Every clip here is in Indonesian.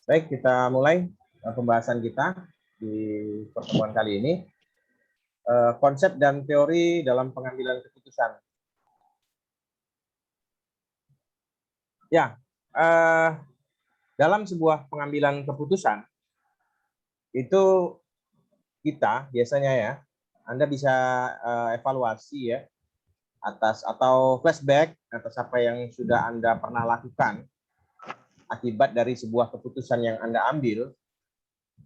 Baik, kita mulai pembahasan kita di pertemuan kali ini. Konsep dan teori dalam pengambilan keputusan. Ya, dalam sebuah pengambilan keputusan, itu kita biasanya ya, Anda bisa evaluasi ya, atas atau flashback atas apa yang sudah Anda pernah lakukan akibat dari sebuah keputusan yang Anda ambil.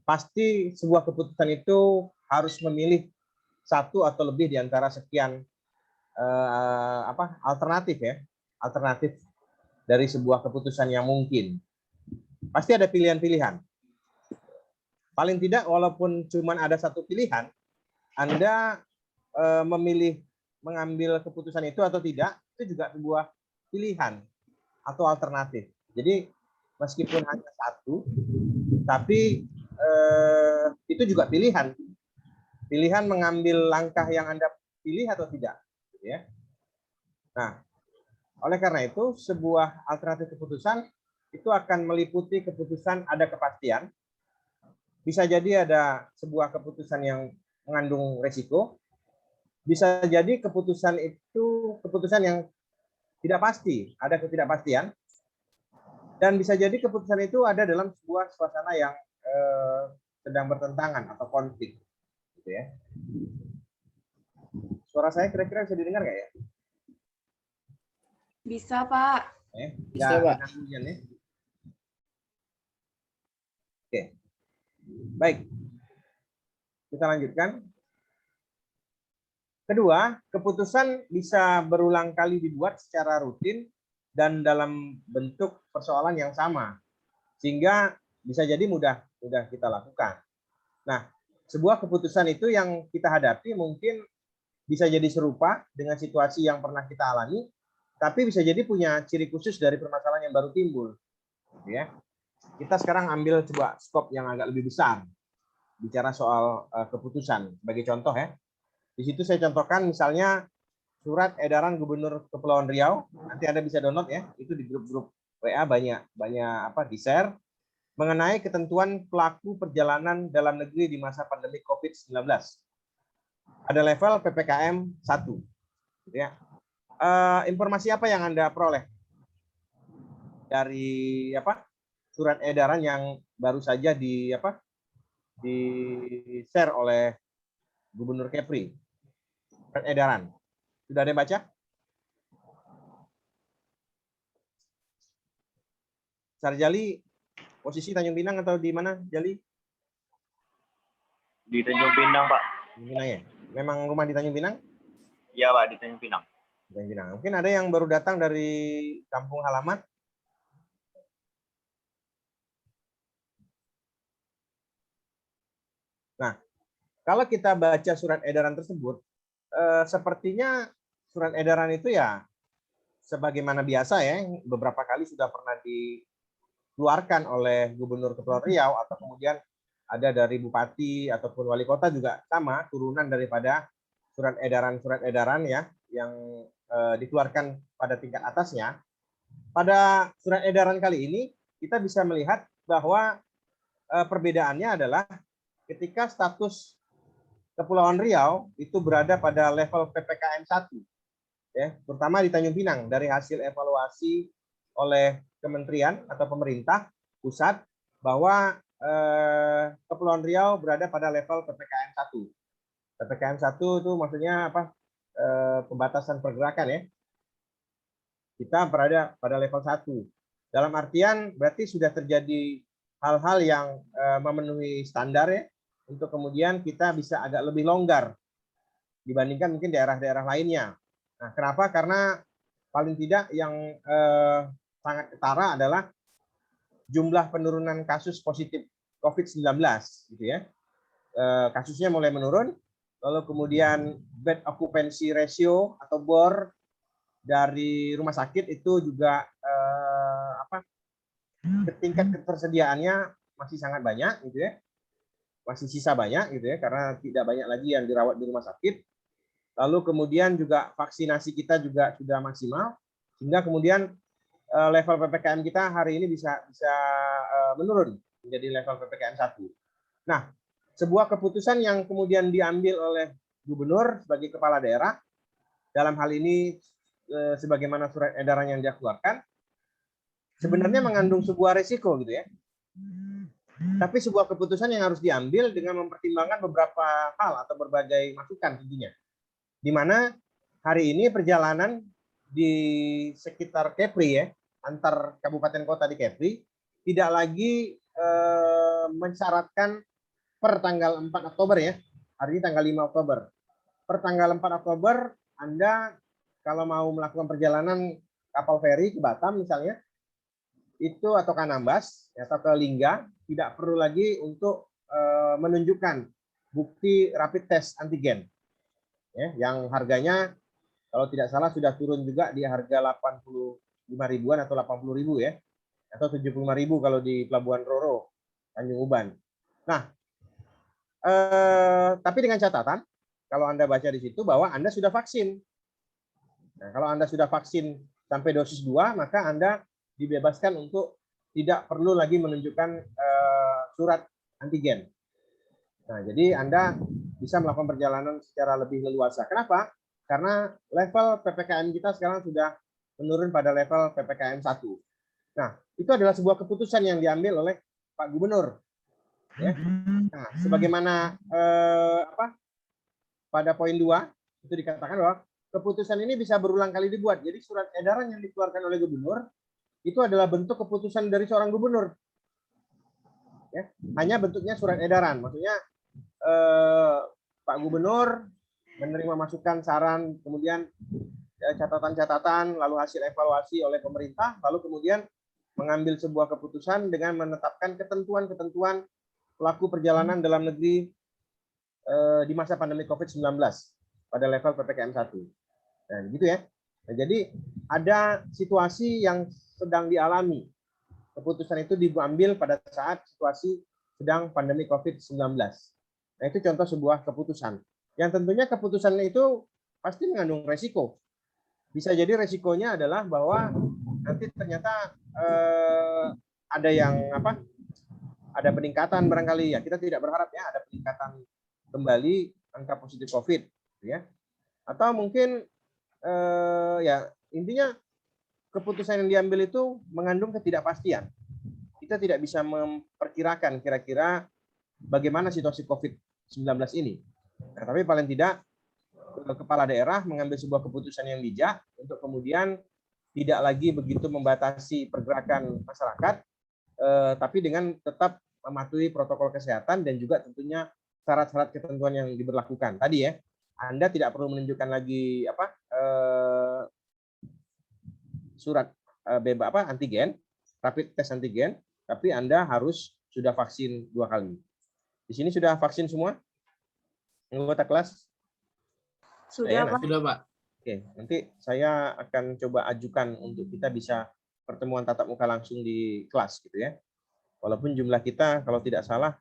Pasti sebuah keputusan itu harus memilih satu atau lebih di antara sekian alternatif ya, alternatif dari sebuah keputusan yang mungkin. Pasti ada pilihan-pilihan. Paling tidak walaupun cuma ada satu pilihan, Anda memilih mengambil keputusan itu atau tidak, itu juga sebuah pilihan atau alternatif. Jadi meskipun hanya satu, tapi itu juga pilihan. Pilihan mengambil langkah yang Anda pilih atau tidak. Ya. Nah, oleh karena itu, sebuah alternatif keputusan itu akan meliputi keputusan ada kepastian. Bisa jadi ada sebuah keputusan yang mengandung resiko. Bisa jadi keputusan itu keputusan yang tidak pasti, ada ketidakpastian. Dan bisa jadi keputusan itu ada dalam sebuah suasana yang sedang bertentangan atau konflik. Gitu ya. Suara saya kira-kira bisa didengar nggak ya? Bisa, Pak. Bisa, Pak. Ya. Oke. Baik. Kita lanjutkan. Kedua, keputusan bisa berulang kali dibuat secara rutin dan dalam bentuk persoalan yang sama. Sehingga bisa jadi mudah kita lakukan. Nah, sebuah keputusan itu yang kita hadapi mungkin bisa jadi serupa dengan situasi yang pernah kita alami, tapi bisa jadi punya ciri khusus dari permasalahan yang baru timbul. Ya. Kita sekarang ambil coba skop yang agak lebih besar, bicara soal keputusan. Sebagai contoh ya, di situ saya contohkan misalnya surat edaran Gubernur Kepulauan Riau. Nanti Anda bisa download ya, itu di grup-grup WA banyak di-share mengenai ketentuan pelaku perjalanan dalam negeri di masa pandemi COVID-19. Ada level PPKM 1. Ya. Informasi apa yang Anda peroleh dari surat edaran yang baru saja di-share oleh Gubernur Kepri? Surat edaran. Sudah ada yang baca? Sarjali, posisi Tanjung Pinang atau di mana, Jali? Di Tanjung Pinang, Pak. Tanjung Pinang ya? Memang rumah di Tanjung Pinang? Iya, Pak, di Tanjung Pinang. Tanjung Pinang. Mungkin ada yang baru datang dari kampung halaman? Nah, kalau kita baca surat edaran tersebut, sepertinya surat edaran itu ya sebagaimana biasa ya, beberapa kali sudah pernah dikeluarkan oleh Gubernur Kepulauan Riau atau kemudian ada dari Bupati ataupun Wali Kota juga sama, turunan daripada surat edaran ya yang dikeluarkan pada tingkat atasnya. Pada surat edaran kali ini kita bisa melihat bahwa perbedaannya adalah ketika status Kepulauan Riau itu berada pada level PPKM 1. Ya, terutama di Tanjung Pinang dari hasil evaluasi oleh kementerian atau pemerintah pusat bahwa Kepulauan Riau berada pada level PPKM 1. PPKM 1 itu maksudnya apa? Pembatasan pergerakan ya. Kita berada pada level 1. Dalam artian berarti sudah terjadi hal-hal yang memenuhi standar ya, untuk kemudian kita bisa agak lebih longgar dibandingkan mungkin daerah-daerah lainnya. Nah, kenapa? Karena paling tidak yang sangat ketara adalah jumlah penurunan kasus positif COVID-19, gitu ya. Kasusnya mulai menurun, lalu kemudian bed occupancy ratio atau BOR dari rumah sakit itu juga tingkat ketersediaannya masih sangat banyak, gitu ya. Masih sisa banyak, gitu ya, karena tidak banyak lagi yang dirawat di rumah sakit. Lalu kemudian juga vaksinasi kita juga sudah maksimal, sehingga kemudian level PPKM kita hari ini bisa menurun menjadi level PPKM 1. Nah, sebuah keputusan yang kemudian diambil oleh gubernur sebagai kepala daerah, dalam hal ini sebagaimana surat edaran yang dia keluarkan, sebenarnya mengandung sebuah resiko gitu ya. Tapi sebuah keputusan yang harus diambil dengan mempertimbangkan beberapa hal atau berbagai masukan tentunya. Di mana hari ini perjalanan di sekitar Kepri ya, antar kabupaten kota di Kepri, tidak lagi mensyaratkan per tanggal 4 Oktober ya. Hari ini tanggal 5 Oktober. Per tanggal 4 Oktober, Anda kalau mau melakukan perjalanan kapal feri ke Batam misalnya, itu atau ke Anambas atau ke Lingga, tidak perlu lagi untuk menunjukkan bukti rapid test antigen. Ya, yang harganya kalau tidak salah sudah turun juga di harga 85 ribuan atau 80 ribu ya, atau 75 ribu kalau di Pelabuhan Roro, Tanjung Uban. Nah, tapi dengan catatan, kalau Anda baca di situ bahwa Anda sudah vaksin. Nah, kalau Anda sudah vaksin sampai dosis 2, maka Anda dibebaskan untuk tidak perlu lagi menunjukkan surat antigen. Nah, jadi Anda bisa melakukan perjalanan secara lebih leluasa. Kenapa? Karena level PPKM kita sekarang sudah menurun pada level PPKM 1. Nah, itu adalah sebuah keputusan yang diambil oleh Pak Gubernur. Ya. Nah, sebagaimana pada poin 2 itu dikatakan bahwa keputusan ini bisa berulang kali dibuat. Jadi surat edaran yang dikeluarkan oleh gubernur itu adalah bentuk keputusan dari seorang gubernur. Ya, hanya bentuknya surat edaran. Maksudnya Pak Gubernur menerima masukan, saran, kemudian catatan-catatan, lalu hasil evaluasi oleh pemerintah, lalu kemudian mengambil sebuah keputusan dengan menetapkan ketentuan-ketentuan pelaku perjalanan dalam negeri di masa pandemi COVID-19 pada level PPKM 1. Nah, gitu ya. Nah, jadi ada situasi yang sedang dialami. Keputusan itu diambil pada saat situasi sedang pandemi COVID-19. Nah, itu contoh sebuah keputusan. Yang tentunya keputusannya itu pasti mengandung resiko. Bisa jadi resikonya adalah bahwa nanti ternyata ada yang ada peningkatan barangkali ya. Kita tidak berharap ya ada peningkatan kembali angka positif COVID, ya. Atau mungkin ya intinya keputusan yang diambil itu mengandung ketidakpastian. Kita tidak bisa memperkirakan kira-kira bagaimana situasi COVID-19 ini. Nah, tapi paling tidak kepala daerah mengambil sebuah keputusan yang bijak untuk kemudian tidak lagi begitu membatasi pergerakan masyarakat, tapi dengan tetap mematuhi protokol kesehatan dan juga tentunya syarat-syarat ketentuan yang diberlakukan. Tadi ya, Anda tidak perlu menunjukkan lagi surat antigen, rapid test antigen, tapi Anda harus sudah vaksin 2 kali. Di sini sudah vaksin semua? Anggota kelas? Sudah, Pak. Sudah, Pak. Oke, nanti saya akan coba ajukan untuk kita bisa pertemuan tatap muka langsung di kelas gitu ya. Walaupun jumlah kita kalau tidak salah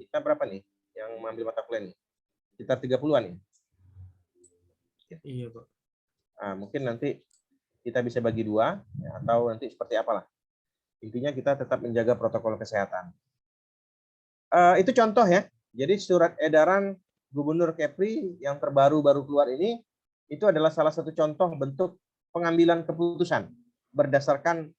kita berapa nih yang mengambil mata kuliah nih? Sekitar 30-an ya? Iya, Pak. Nah, mungkin nanti kita bisa bagi 2 ya, atau nanti seperti apalah. Intinya kita tetap menjaga protokol kesehatan. Itu contoh ya. Jadi surat edaran Gubernur Kepri yang baru keluar ini itu adalah salah satu contoh bentuk pengambilan keputusan berdasarkan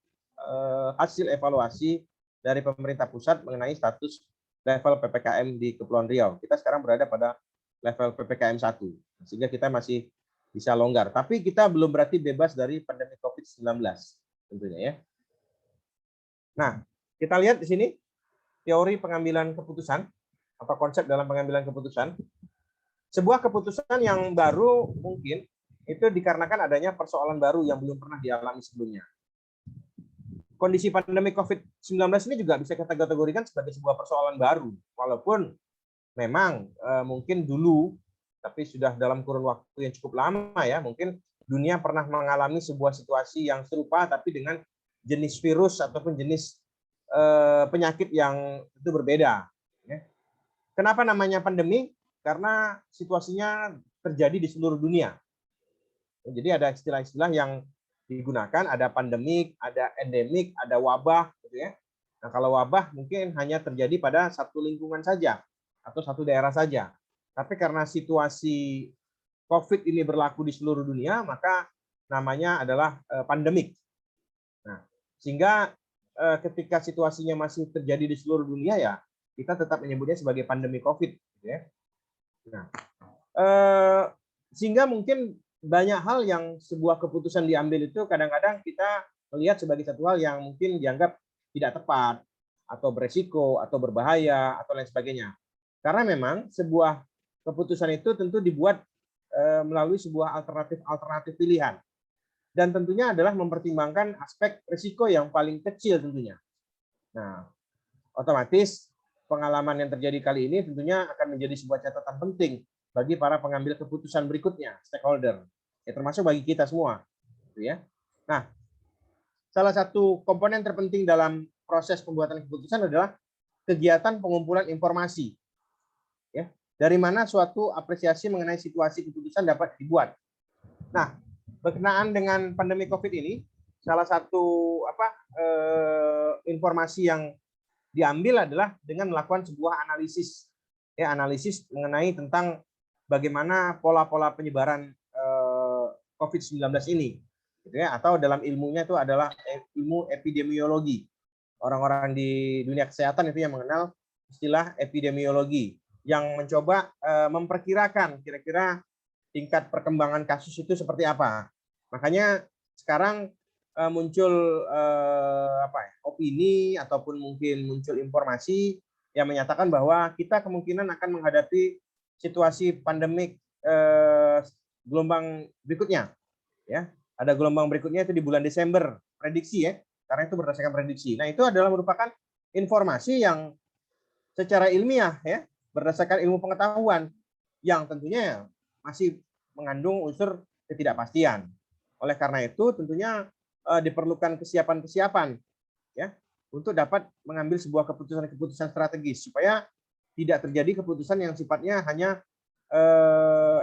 hasil evaluasi dari pemerintah pusat mengenai status level PPKM di Kepulauan Riau. Kita sekarang berada pada level PPKM 1, sehingga kita masih bisa longgar. Tapi kita belum berarti bebas dari pandemi COVID-19 tentunya ya. Nah, kita lihat di sini teori pengambilan keputusan atau konsep dalam pengambilan keputusan. Sebuah keputusan yang baru mungkin itu dikarenakan adanya persoalan baru yang belum pernah dialami sebelumnya. Kondisi pandemi COVID-19 ini juga bisa kita kategorikan sebagai sebuah persoalan baru, walaupun memang mungkin dulu, tapi sudah dalam kurun waktu yang cukup lama ya, mungkin dunia pernah mengalami sebuah situasi yang serupa, tapi dengan jenis virus ataupun jenis penyakit yang itu berbeda. Kenapa namanya pandemi? Karena situasinya terjadi di seluruh dunia. Jadi ada istilah-istilah yang digunakan, ada pandemik, ada endemik, ada wabah, gitu ya. Nah, kalau wabah mungkin hanya terjadi pada satu lingkungan saja atau satu daerah saja. Tapi karena situasi COVID ini berlaku di seluruh dunia, maka namanya adalah pandemik. Nah, sehingga ketika situasinya masih terjadi di seluruh dunia, ya kita tetap menyebutnya sebagai pandemi COVID. Gitu ya. Nah, sehingga mungkin banyak hal yang sebuah keputusan diambil itu kadang-kadang kita melihat sebagai satu hal yang mungkin dianggap tidak tepat atau beresiko atau berbahaya atau lain sebagainya. Karena memang sebuah keputusan itu tentu dibuat melalui sebuah alternatif pilihan. Dan tentunya adalah mempertimbangkan aspek risiko yang paling kecil tentunya. Nah, otomatis pengalaman yang terjadi kali ini tentunya akan menjadi sebuah catatan penting bagi para pengambil keputusan berikutnya, stakeholder, ya termasuk bagi kita semua, gitu ya. Nah, salah satu komponen terpenting dalam proses pembuatan keputusan adalah kegiatan pengumpulan informasi, ya, dari mana suatu apresiasi mengenai situasi keputusan dapat dibuat. Nah, berkenaan dengan pandemi COVID ini, salah satu informasi yang diambil adalah dengan melakukan sebuah analisis, ya, analisis mengenai tentang bagaimana pola-pola penyebaran COVID-19 ini, gitu ya, atau dalam ilmunya itu adalah ilmu epidemiologi. Orang-orang di dunia kesehatan itu yang mengenal istilah epidemiologi, yang mencoba memperkirakan kira-kira tingkat perkembangan kasus itu seperti apa. Makanya sekarang muncul opini ataupun mungkin muncul informasi yang menyatakan bahwa kita kemungkinan akan menghadapi situasi pandemik gelombang berikutnya, ya. Ada gelombang berikutnya itu di bulan Desember, prediksi ya, karena itu berdasarkan prediksi. Nah, itu adalah merupakan informasi yang secara ilmiah ya, berdasarkan ilmu pengetahuan yang tentunya masih mengandung unsur ketidakpastian. Oleh karena itu tentunya diperlukan kesiapan-kesiapan ya untuk dapat mengambil sebuah keputusan-keputusan strategis supaya tidak terjadi keputusan yang sifatnya hanya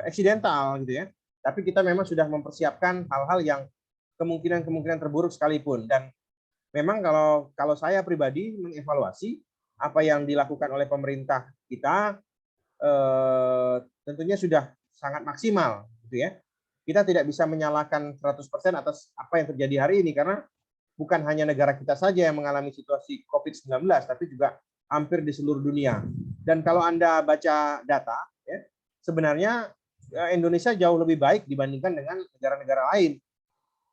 eksidental gitu ya. Tapi kita memang sudah mempersiapkan hal-hal yang kemungkinan terburuk sekalipun. Dan memang kalau saya pribadi mengevaluasi apa yang dilakukan oleh pemerintah kita tentunya sudah sangat maksimal gitu ya. Kita tidak bisa menyalahkan 100% atas apa yang terjadi hari ini karena bukan hanya negara kita saja yang mengalami situasi COVID-19 tapi juga hampir di seluruh dunia. Dan kalau Anda baca data ya, sebenarnya Indonesia jauh lebih baik dibandingkan dengan negara-negara lain.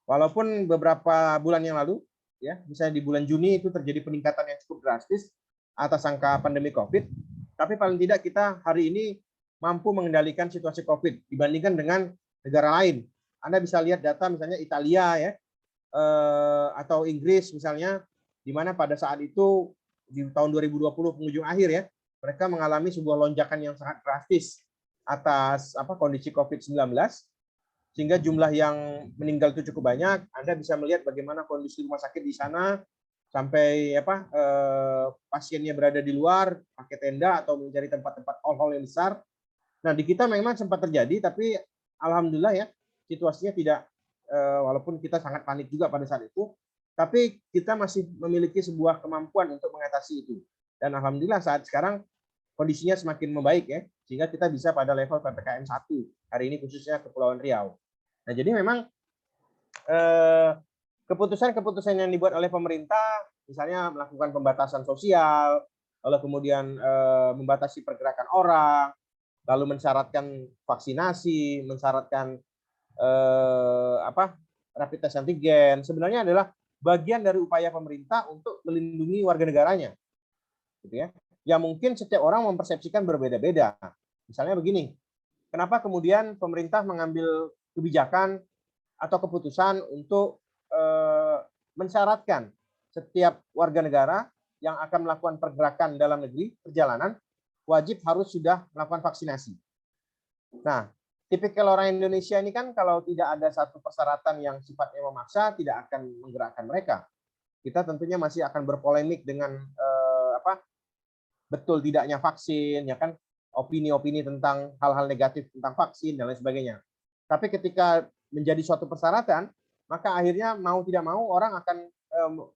Walaupun beberapa bulan yang lalu ya, misalnya di bulan Juni itu terjadi peningkatan yang cukup drastis atas angka pandemi COVID, tapi paling tidak kita hari ini mampu mengendalikan situasi COVID dibandingkan dengan negara lain. Anda bisa lihat data misalnya Italia ya, atau Inggris misalnya, di mana pada saat itu di tahun 2020 penghujung akhir ya, mereka mengalami sebuah lonjakan yang sangat drastis atas kondisi COVID-19, sehingga jumlah yang meninggal itu cukup banyak. Anda bisa melihat bagaimana kondisi rumah sakit di sana, sampai pasiennya berada di luar pakai tenda atau mencari tempat-tempat hall yang besar. Nah, di kita memang sempat terjadi, tapi alhamdulillah ya situasinya tidak, walaupun kita sangat panik juga pada saat itu, tapi kita masih memiliki sebuah kemampuan untuk mengatasi itu. Dan alhamdulillah saat sekarang kondisinya semakin membaik ya, sehingga kita bisa pada level PPKM 1 hari ini khususnya Kepulauan Riau. Nah, jadi memang keputusan-keputusan yang dibuat oleh pemerintah, misalnya melakukan pembatasan sosial, lalu kemudian membatasi pergerakan orang, lalu mensyaratkan vaksinasi, mensyaratkan rapid test antigen, sebenarnya adalah bagian dari upaya pemerintah untuk melindungi warga negaranya, gitu ya. Yang mungkin setiap orang mempersepsikan berbeda-beda. Misalnya begini, kenapa kemudian pemerintah mengambil kebijakan atau keputusan untuk mensyaratkan setiap warga negara yang akan melakukan pergerakan dalam negeri, perjalanan, wajib harus sudah melakukan vaksinasi. Nah, tipikal orang Indonesia ini kan kalau tidak ada satu persyaratan yang sifatnya memaksa, tidak akan menggerakkan mereka. Kita tentunya masih akan berpolemik dengan betul tidaknya vaksin, ya kan, opini-opini tentang hal-hal negatif tentang vaksin dan lain sebagainya. Tapi ketika menjadi suatu persyaratan, maka akhirnya mau tidak mau orang akan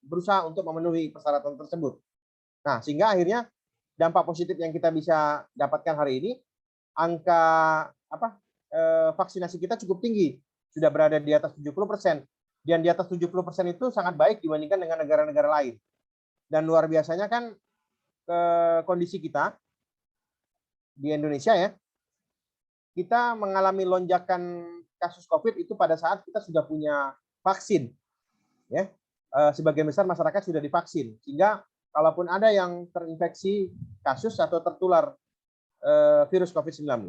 berusaha untuk memenuhi persyaratan tersebut. Nah, sehingga akhirnya dampak positif yang kita bisa dapatkan hari ini, angka vaksinasi kita cukup tinggi, sudah berada di atas 70%. Dan di atas 70% itu sangat baik dibandingkan dengan negara-negara lain. Dan luar biasanya kan kondisi kita di Indonesia ya, kita mengalami lonjakan kasus COVID itu pada saat kita sudah punya vaksin. Ya, sebagian besar masyarakat sudah divaksin, sehingga kalaupun ada yang terinfeksi kasus atau tertular virus COVID-19,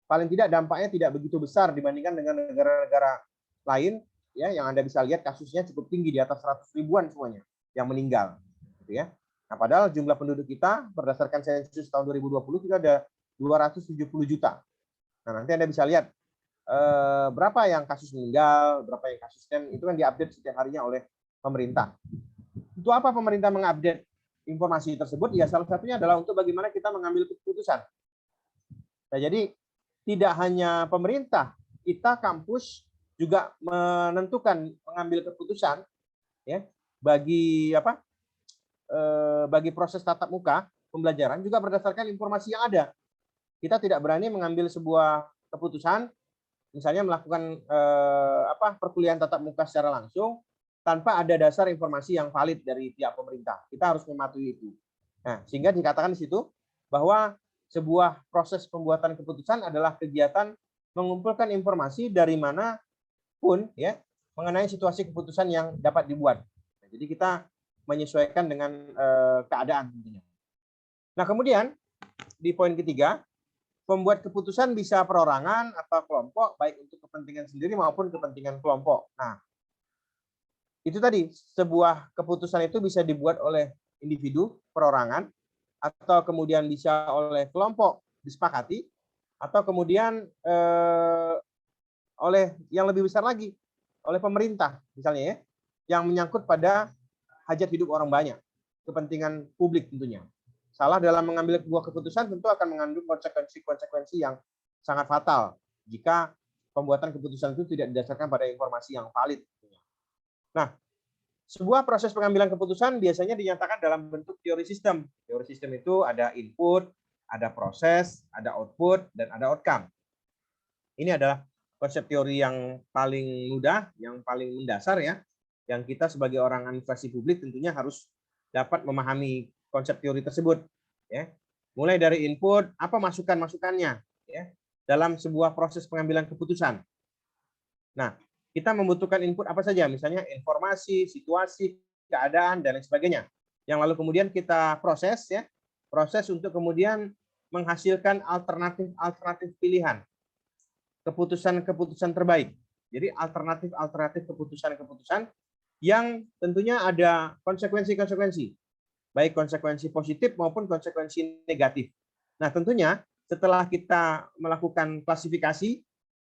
paling tidak dampaknya tidak begitu besar dibandingkan dengan negara-negara lain ya, yang Anda bisa lihat kasusnya cukup tinggi di atas 100 ribuan semuanya yang meninggal gitu ya. Nah, padahal jumlah penduduk kita berdasarkan sensus tahun 2020 kita ada 270 juta. Nah, nanti Anda bisa lihat berapa yang kasus meninggal, berapa yang kasus itu kan diupdate setiap harinya oleh pemerintah. Untuk apa pemerintah mengupdate informasi tersebut? Ya salah satunya adalah untuk bagaimana kita mengambil keputusan. Nah, jadi tidak hanya pemerintah, kita kampus juga menentukan mengambil keputusan ya bagi bagi proses tatap muka pembelajaran juga berdasarkan informasi yang ada. Kita tidak berani mengambil sebuah keputusan misalnya melakukan perkuliahan tatap muka secara langsung tanpa ada dasar informasi yang valid dari pihak pemerintah. Kita harus mematuhi itu. Nah, sehingga dikatakan di situ bahwa sebuah proses pembuatan keputusan adalah kegiatan mengumpulkan informasi dari mana pun ya mengenai situasi keputusan yang dapat dibuat. Nah, jadi kita menyesuaikan dengan keadaan tentunya. Nah, kemudian di poin ketiga, pembuat keputusan bisa perorangan atau kelompok baik untuk kepentingan sendiri maupun kepentingan kelompok. Nah, itu tadi sebuah keputusan itu bisa dibuat oleh individu perorangan atau kemudian bisa oleh kelompok disepakati atau kemudian oleh yang lebih besar lagi, oleh pemerintah misalnya ya, yang menyangkut pada hajat hidup orang banyak, kepentingan publik tentunya. Salah dalam mengambil sebuah keputusan tentu akan mengandung konsekuensi-konsekuensi yang sangat fatal jika pembuatan keputusan itu tidak didasarkan pada informasi yang valid. Nah, sebuah proses pengambilan keputusan biasanya dinyatakan dalam bentuk teori sistem. Teori sistem itu ada input, ada proses, ada output, dan ada outcome. Ini adalah konsep teori yang paling mudah, yang paling mendasar ya, yang kita sebagai orang administrasi publik tentunya harus dapat memahami konsep teori tersebut. Ya. Mulai dari input, apa masukan-masukannya ya, dalam sebuah proses pengambilan keputusan. Nah, kita membutuhkan input apa saja, misalnya informasi, situasi, keadaan, dan lain sebagainya. Yang lalu kemudian kita proses ya, proses untuk kemudian menghasilkan alternatif pilihan, keputusan-keputusan terbaik. Jadi alternatif keputusan-keputusan yang tentunya ada konsekuensi-konsekuensi, baik konsekuensi positif maupun konsekuensi negatif. Nah, tentunya setelah kita melakukan klasifikasi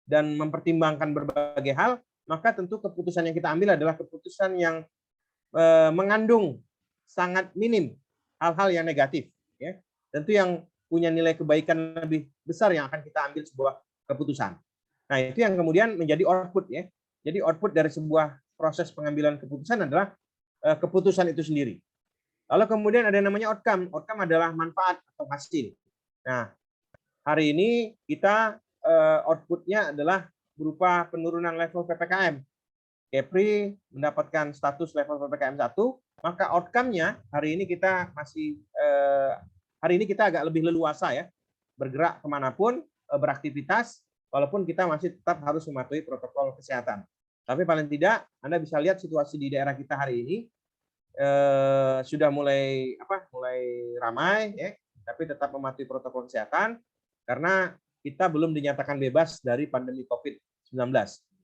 dan mempertimbangkan berbagai hal, maka tentu keputusan yang kita ambil adalah keputusan yang mengandung sangat minim hal-hal yang negatif. Ya. Tentu yang punya nilai kebaikan lebih besar yang akan kita ambil sebuah keputusan. Nah, itu yang kemudian menjadi output ya. Jadi output dari sebuah proses pengambilan keputusan adalah keputusan itu sendiri. Lalu kemudian ada yang namanya outcome. Outcome adalah manfaat atau hasil. Nah, hari ini kita outputnya adalah berupa penurunan level PPKM. Kepri mendapatkan status level PPKM 1, maka outcome-nya hari ini kita masih hari ini kita agak lebih leluasa ya, bergerak kemanapun, beraktivitas, walaupun kita masih tetap harus mematuhi protokol kesehatan. Tapi paling tidak Anda bisa lihat situasi di daerah kita hari ini sudah mulai ramai ya, tapi tetap mematuhi protokol kesehatan karena kita belum dinyatakan bebas dari pandemi COVID-19.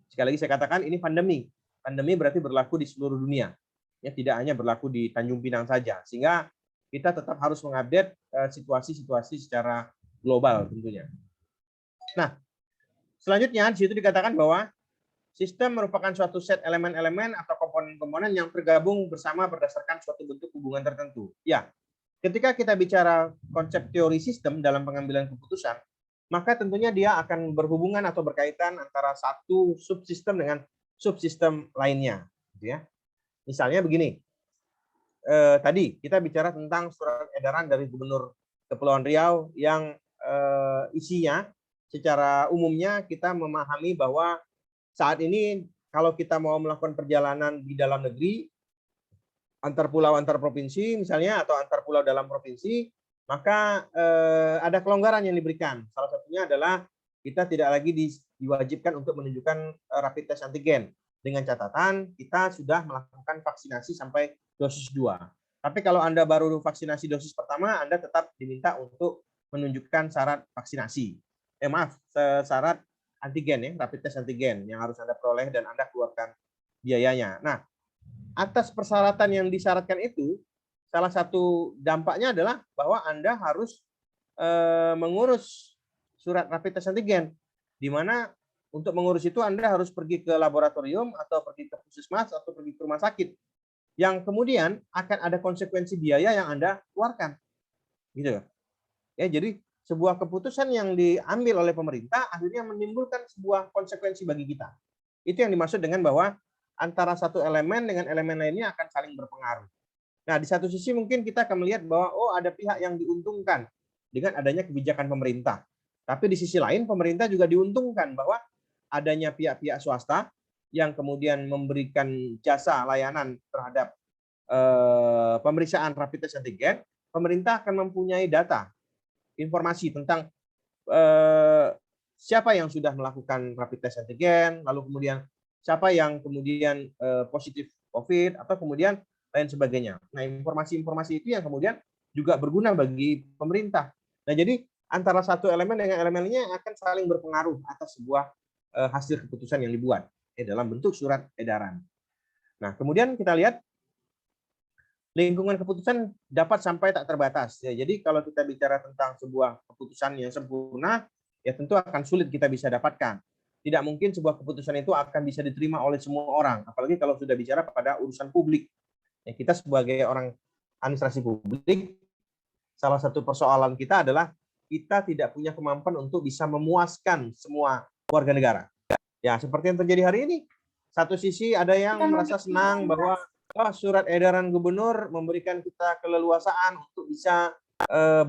Sekali lagi saya katakan ini pandemi. Pandemi berarti berlaku di seluruh dunia. Ya, tidak hanya berlaku di Tanjung Pinang saja. Sehingga kita tetap harus mengupdate situasi-situasi secara global tentunya. Nah, selanjutnya di situ dikatakan bahwa sistem merupakan suatu set elemen-elemen atau komponen-komponen yang tergabung bersama berdasarkan suatu bentuk hubungan tertentu. Ya, ketika kita bicara konsep teori sistem dalam pengambilan keputusan, maka tentunya dia akan berhubungan atau berkaitan antara satu subsistem dengan subsistem lainnya. Ya. Misalnya begini, tadi kita bicara tentang surat edaran dari Gubernur Kepulauan Riau yang isinya secara umumnya kita memahami bahwa saat ini kalau kita mau melakukan perjalanan di dalam negeri, antar pulau antar provinsi misalnya, atau antar pulau dalam provinsi, maka ada kelonggaran yang diberikan. Salah satunya adalah kita tidak lagi diwajibkan untuk menunjukkan rapid test antigen. Dengan catatan kita sudah melakukan vaksinasi sampai dosis 2. Tapi kalau Anda baru vaksinasi dosis pertama, Anda tetap diminta untuk menunjukkan syarat vaksinasi. Syarat antigen ya, rapid test antigen yang harus Anda peroleh dan Anda keluarkan biayanya. Nah, atas persyaratan yang disyaratkan itu, salah satu dampaknya adalah bahwa Anda harus mengurus surat rapid test antigen, di mana untuk mengurus itu Anda harus pergi ke laboratorium atau pergi ke puskesmas atau pergi ke rumah sakit, yang kemudian akan ada konsekuensi biaya yang Anda keluarkan, gitu ya. Jadi sebuah keputusan yang diambil oleh pemerintah akhirnya menimbulkan sebuah konsekuensi bagi kita. Itu yang dimaksud dengan bahwa antara satu elemen dengan elemen lainnya akan saling berpengaruh. Nah, di satu sisi mungkin kita akan melihat bahwa ada pihak yang diuntungkan dengan adanya kebijakan pemerintah. Tapi di sisi lain pemerintah juga diuntungkan bahwa adanya pihak-pihak swasta yang kemudian memberikan jasa layanan terhadap pemeriksaan rapid test antigen. Pemerintah akan mempunyai data, informasi tentang siapa yang sudah melakukan rapid test antigen, lalu kemudian siapa yang kemudian positif COVID, atau kemudian lain sebagainya. Nah, informasi-informasi itu yang kemudian juga berguna bagi pemerintah. Nah, jadi antara satu elemen dengan elemen lainnya akan saling berpengaruh atas sebuah hasil keputusan yang dibuat dalam bentuk surat edaran. Nah, kemudian kita lihat lingkungan keputusan dapat sampai tak terbatas. Ya, jadi kalau kita bicara tentang sebuah keputusan yang sempurna, ya tentu akan sulit kita bisa dapatkan. Tidak mungkin sebuah keputusan itu akan bisa diterima oleh semua orang, apalagi kalau sudah bicara pada urusan publik. Ya, kita sebagai orang administrasi publik, salah satu persoalan kita adalah kita tidak punya kemampuan untuk bisa memuaskan semua warga negara. Ya, seperti yang terjadi hari ini. Satu sisi ada yang merasa senang bahwa surat edaran gubernur memberikan kita keleluasaan untuk bisa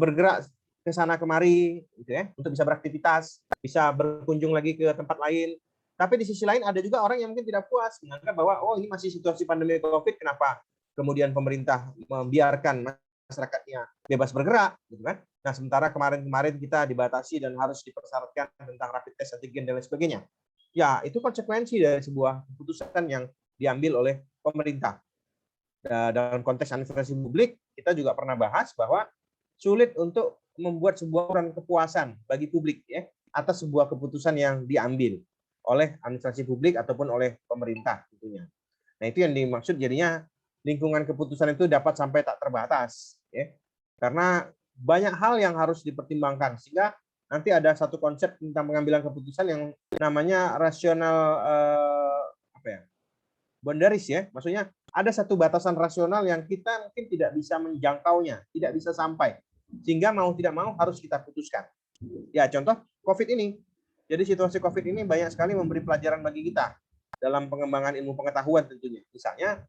bergerak ke sana kemari, gitu ya, untuk bisa beraktivitas, bisa berkunjung lagi ke tempat lain. Tapi di sisi lain ada juga orang yang mungkin tidak puas, menganggap bahwa ini masih situasi pandemi COVID, kenapa kemudian pemerintah membiarkan masyarakatnya bebas bergerak, gitu kan? Nah, sementara kemarin-kemarin kita dibatasi dan harus dipersyaratkan tentang rapid test antigen dan lain sebagainya. Ya, itu konsekuensi dari sebuah keputusan yang diambil oleh pemerintah. Dalam konteks administrasi publik, kita juga pernah bahas bahwa sulit untuk membuat sebuah ukuran kepuasan bagi publik ya atas sebuah keputusan yang diambil oleh administrasi publik ataupun oleh pemerintah tentunya. Nah, itu yang dimaksud jadinya lingkungan keputusan itu dapat sampai tak terbatas ya. Karena banyak hal yang harus dipertimbangkan sehingga nanti ada satu konsep tentang pengambilan keputusan yang namanya rasional boundaries ya. Maksudnya ada satu batasan rasional yang kita mungkin tidak bisa menjangkaunya, tidak bisa sampai. Sehingga mau tidak mau harus kita putuskan. Ya, contoh COVID ini. Jadi situasi COVID ini banyak sekali memberi pelajaran bagi kita dalam pengembangan ilmu pengetahuan tentunya. Misalnya,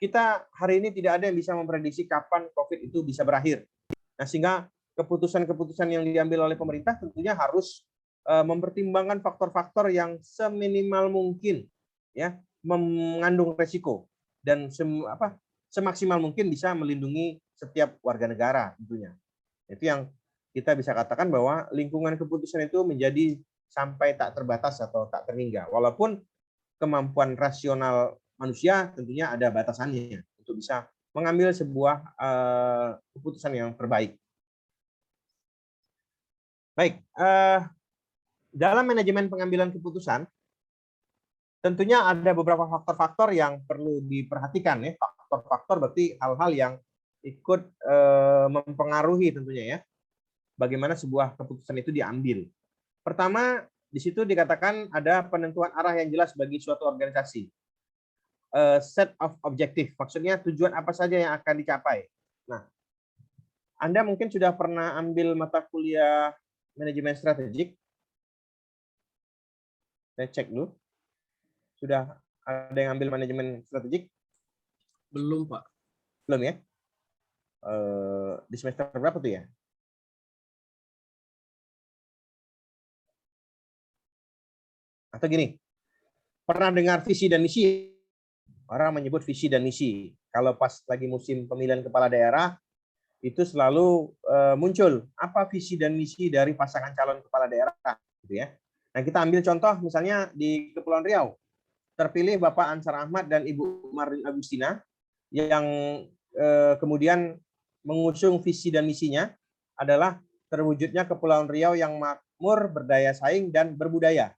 kita hari ini tidak ada yang bisa memprediksi kapan COVID itu bisa berakhir. Nah, sehingga keputusan-keputusan yang diambil oleh pemerintah tentunya harus mempertimbangkan faktor-faktor yang seminimal mungkin ya, mengandung resiko dan semaksimal mungkin bisa melindungi setiap warga negara tentunya. Itu yang kita bisa katakan bahwa lingkungan keputusan itu menjadi sampai tak terbatas atau tak terhingga. Walaupun kemampuan rasional manusia tentunya ada batasannya untuk bisa mengambil sebuah keputusan yang terbaik. Baik, dalam manajemen pengambilan keputusan tentunya ada beberapa faktor-faktor yang perlu diperhatikan ya. Faktor-faktor berarti hal-hal yang ikut mempengaruhi tentunya ya bagaimana sebuah keputusan itu diambil. Pertama, di situ dikatakan ada penentuan arah yang jelas bagi suatu organisasi. Set of objective, maksudnya tujuan apa saja yang akan dicapai. Nah, Anda mungkin sudah pernah ambil mata kuliah manajemen strategik. Saya cek dulu. Sudah ada yang ambil manajemen strategik? Belum, Pak. Belum ya? Di semester berapa tuh ya? Atau gini, pernah dengar visi dan misi? Orang menyebut visi dan misi. Kalau pas lagi musim pemilihan kepala daerah, itu selalu muncul apa visi dan misi dari pasangan calon kepala daerah, gitu ya. Nah, kita ambil contoh misalnya di Kepulauan Riau, terpilih Bapak Ansar Ahmad dan Ibu Marin Agustina yang kemudian mengusung visi dan misinya adalah terwujudnya Kepulauan Riau yang makmur, berdaya saing, dan berbudaya.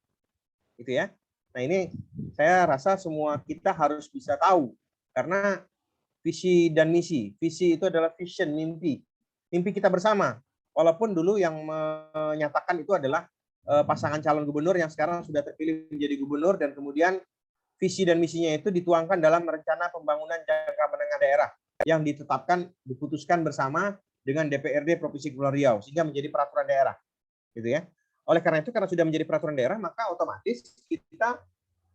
Gitu ya. Nah, ini saya rasa semua kita harus bisa tahu, karena visi dan misi. Visi itu adalah vision, mimpi. Mimpi kita bersama. Walaupun dulu yang menyatakan itu adalah pasangan calon gubernur yang sekarang sudah terpilih menjadi gubernur, dan kemudian visi dan misinya itu dituangkan dalam rencana pembangunan jangka menengah daerah yang diputuskan bersama dengan DPRD Provinsi Kepulauan Riau sehingga menjadi peraturan daerah, gitu ya. Oleh karena itu, karena sudah menjadi peraturan daerah, maka otomatis kita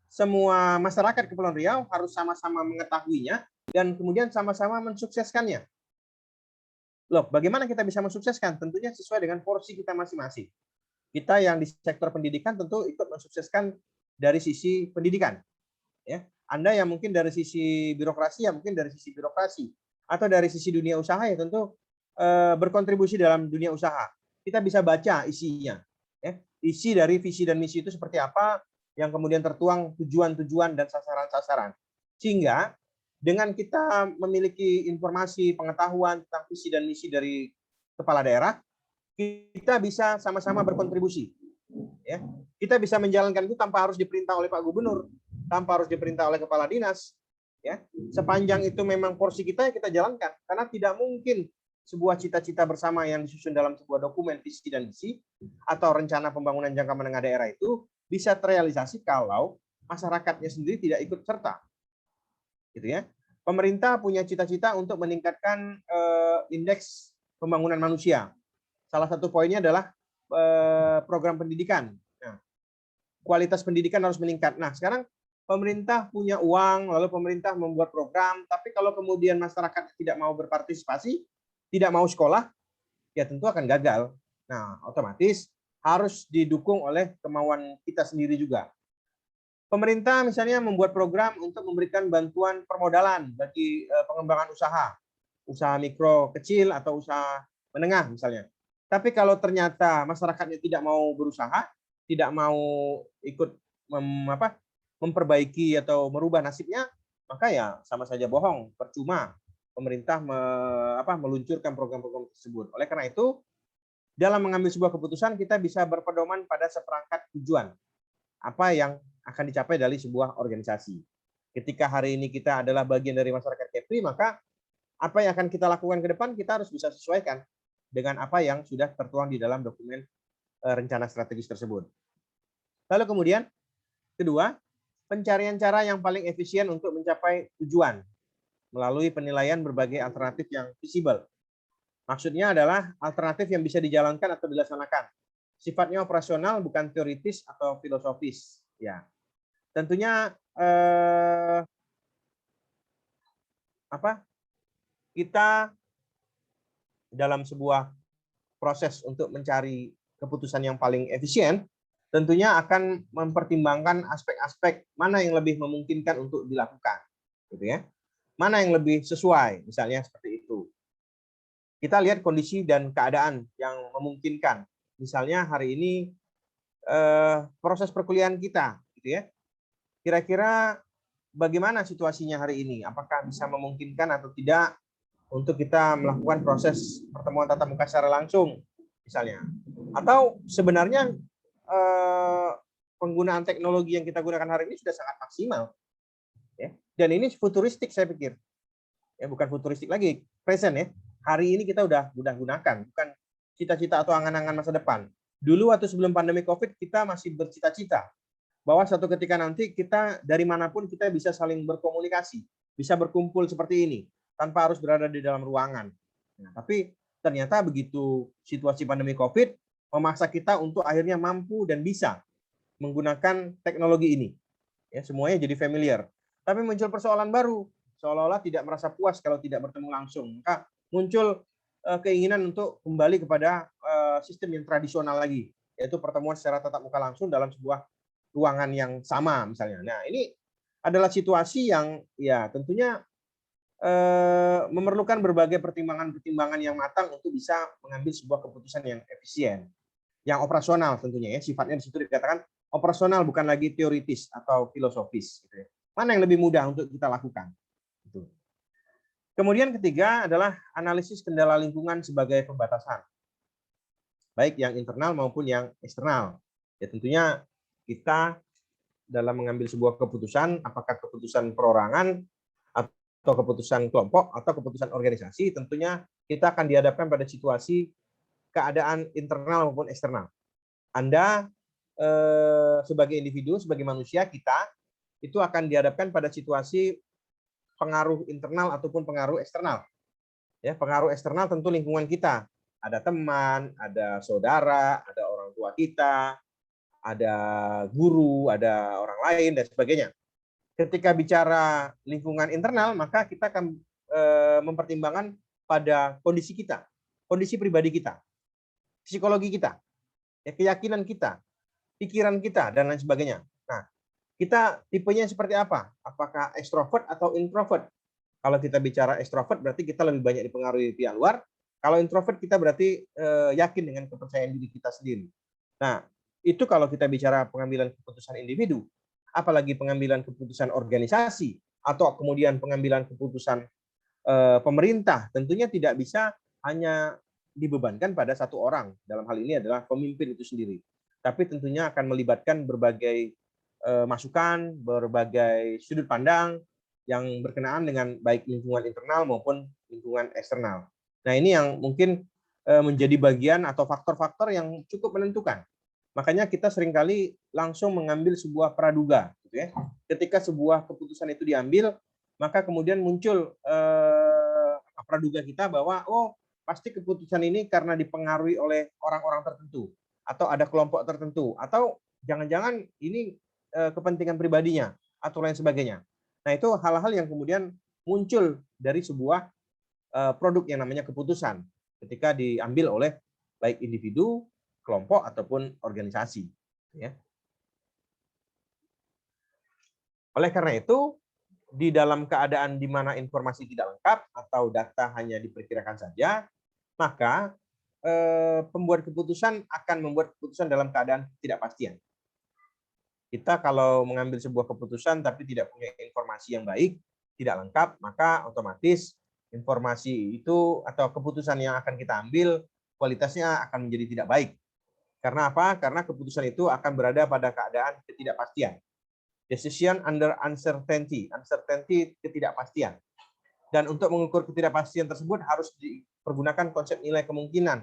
semua masyarakat Kepulauan Riau harus sama-sama mengetahuinya dan kemudian sama-sama mensukseskannya. Loh, bagaimana kita bisa mensukseskan? Tentunya sesuai dengan porsi kita masing-masing. Kita yang di sektor pendidikan tentu ikut mensukseskan dari sisi pendidikan. Ya, Anda yang mungkin dari sisi birokrasi, ya mungkin dari sisi birokrasi, atau dari sisi dunia usaha, ya tentu berkontribusi dalam dunia usaha. Kita bisa baca isinya, ya. Isi dari visi dan misi itu seperti apa, yang kemudian tertuang tujuan-tujuan dan sasaran-sasaran. Sehingga dengan kita memiliki informasi pengetahuan tentang visi dan misi dari kepala daerah, kita bisa sama-sama berkontribusi. Ya, kita bisa menjalankan itu tanpa harus diperintah oleh Pak Gubernur, tanpa harus diperintah oleh kepala dinas. Ya, sepanjang itu memang porsi kita, kita jalankan. Karena tidak mungkin sebuah cita-cita bersama yang disusun dalam sebuah dokumen visi dan misi atau rencana pembangunan jangka menengah daerah itu bisa terrealisasi kalau masyarakatnya sendiri tidak ikut serta. Gitu ya. Pemerintah punya cita-cita untuk meningkatkan indeks pembangunan manusia. Salah satu poinnya adalah program pendidikan. Nah, kualitas pendidikan harus meningkat. Nah, sekarang pemerintah punya uang, lalu pemerintah membuat program, tapi kalau kemudian masyarakat tidak mau berpartisipasi, tidak mau sekolah, ya tentu akan gagal. Nah, otomatis harus didukung oleh kemauan kita sendiri juga. Pemerintah misalnya membuat program untuk memberikan bantuan permodalan bagi pengembangan usaha mikro kecil atau usaha menengah misalnya. Tapi kalau ternyata masyarakatnya tidak mau berusaha, tidak mau ikut memperbaiki atau merubah nasibnya, maka ya sama saja bohong, percuma pemerintah meluncurkan program-program tersebut. Oleh karena itu, dalam mengambil sebuah keputusan kita bisa berpedoman pada seperangkat tujuan apa yang akan dicapai dari sebuah organisasi. Ketika hari ini kita adalah bagian dari masyarakat Kepri, maka apa yang akan kita lakukan ke depan kita harus bisa sesuaikan dengan apa yang sudah tertuang di dalam dokumen rencana strategis tersebut. Lalu kemudian, kedua, pencarian cara yang paling efisien untuk mencapai tujuan melalui penilaian berbagai alternatif yang visible. Maksudnya adalah alternatif yang bisa dijalankan atau dilaksanakan. Sifatnya operasional, bukan teoritis atau filosofis. Ya, tentunya kita dalam sebuah proses untuk mencari keputusan yang paling efisien, tentunya akan mempertimbangkan aspek-aspek mana yang lebih memungkinkan untuk dilakukan, gitu ya. Mana yang lebih sesuai, misalnya seperti itu. Kita lihat kondisi dan keadaan yang memungkinkan. Misalnya hari ini proses perkuliahan kita, gitu ya. Kira-kira bagaimana situasinya hari ini? Apakah bisa memungkinkan atau tidak untuk kita melakukan proses pertemuan tatap muka secara langsung, misalnya? Atau sebenarnya penggunaan teknologi yang kita gunakan hari ini sudah sangat maksimal, ya. Dan ini futuristik saya pikir, ya bukan futuristik lagi, present ya. Hari ini kita udah gunakan, bukan cita-cita atau angan-angan masa depan. Dulu waktu sebelum pandemi COVID kita masih bercita-cita bahwa suatu ketika nanti kita dari manapun kita bisa saling berkomunikasi, bisa berkumpul seperti ini tanpa harus berada di dalam ruangan. Nah, tapi ternyata begitu situasi pandemi COVID memaksa kita untuk akhirnya mampu dan bisa menggunakan teknologi ini. Ya, semuanya jadi familiar. Tapi muncul persoalan baru seolah-olah tidak merasa puas kalau tidak bertemu langsung. Maka muncul keinginan untuk kembali kepada sistem yang tradisional lagi, yaitu pertemuan secara tatap muka langsung dalam sebuah ruangan yang sama misalnya. Nah, ini adalah situasi yang ya tentunya memerlukan berbagai pertimbangan-pertimbangan yang matang untuk bisa mengambil sebuah keputusan yang efisien, yang operasional tentunya ya. Sifatnya di situ dikatakan operasional, bukan lagi teoritis atau filosofis. Gitu ya. Mana yang lebih mudah untuk kita lakukan? Gitu. Kemudian ketiga adalah analisis kendala lingkungan sebagai pembatasan, baik yang internal maupun yang eksternal. Ya tentunya kita dalam mengambil sebuah keputusan, apakah keputusan perorangan atau keputusan kelompok atau keputusan organisasi, tentunya kita akan dihadapkan pada situasi keadaan internal maupun eksternal. Anda sebagai individu, sebagai manusia, kita itu akan dihadapkan pada situasi pengaruh internal ataupun pengaruh eksternal. Ya, pengaruh eksternal tentu lingkungan kita. Ada teman, ada saudara, ada orang tua kita, ada guru, ada orang lain, dan sebagainya. Ketika bicara lingkungan internal, maka kita akan mempertimbangkan pada kondisi kita, kondisi pribadi kita, psikologi kita, ya, keyakinan kita, pikiran kita, dan lain sebagainya. Nah, kita tipenya seperti apa? Apakah ekstrovert atau introvert? Kalau kita bicara ekstrovert, berarti kita lebih banyak dipengaruhi pihak luar. Kalau introvert, kita berarti yakin dengan kepercayaan diri kita sendiri. Nah, itu kalau kita bicara pengambilan keputusan individu, apalagi pengambilan keputusan organisasi, atau kemudian pengambilan keputusan pemerintah, tentunya tidak bisa hanya dibebankan pada satu orang. Dalam hal ini adalah pemimpin itu sendiri. Tapi tentunya akan melibatkan berbagai masukan, berbagai sudut pandang yang berkenaan dengan baik lingkungan internal maupun lingkungan eksternal. Nah, ini yang mungkin menjadi bagian atau faktor-faktor yang cukup menentukan. Makanya kita seringkali langsung mengambil sebuah praduga, gitu ya. Ketika sebuah keputusan itu diambil, maka kemudian muncul praduga kita bahwa pasti keputusan ini karena dipengaruhi oleh orang-orang tertentu, atau ada kelompok tertentu, atau jangan-jangan ini kepentingan pribadinya atau lain sebagainya. Nah, itu hal-hal yang kemudian muncul dari sebuah produk yang namanya keputusan ketika diambil oleh baik individu, kelompok ataupun organisasi. Ya. Oleh karena itu, di dalam keadaan di mana informasi tidak lengkap atau data hanya diperkirakan saja, maka pembuat keputusan akan membuat keputusan dalam keadaan ketidakpastian. Kita kalau mengambil sebuah keputusan tapi tidak punya informasi yang baik, tidak lengkap, maka otomatis informasi itu atau keputusan yang akan kita ambil kualitasnya akan menjadi tidak baik. Karena apa? Karena keputusan itu akan berada pada keadaan ketidakpastian. Decision under uncertainty, uncertainty ketidakpastian. Dan untuk mengukur ketidakpastian tersebut harus dipergunakan konsep nilai kemungkinan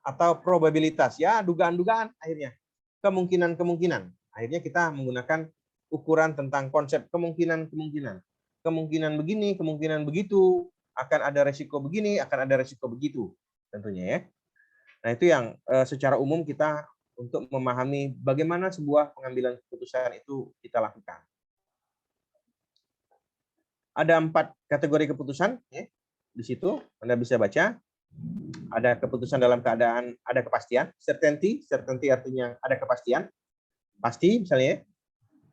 atau probabilitas, ya, dugaan-dugaan akhirnya. Kemungkinan-kemungkinan. Akhirnya kita menggunakan ukuran tentang konsep kemungkinan-kemungkinan. Kemungkinan begini, kemungkinan begitu, akan ada resiko begini, akan ada resiko begitu, tentunya ya. Nah, itu yang secara umum kita untuk memahami bagaimana sebuah pengambilan keputusan itu kita lakukan. Ada 4 kategori keputusan, ya. Di situ Anda bisa baca. Ada keputusan dalam keadaan ada kepastian, certainty, certainty artinya ada kepastian, pasti misalnya.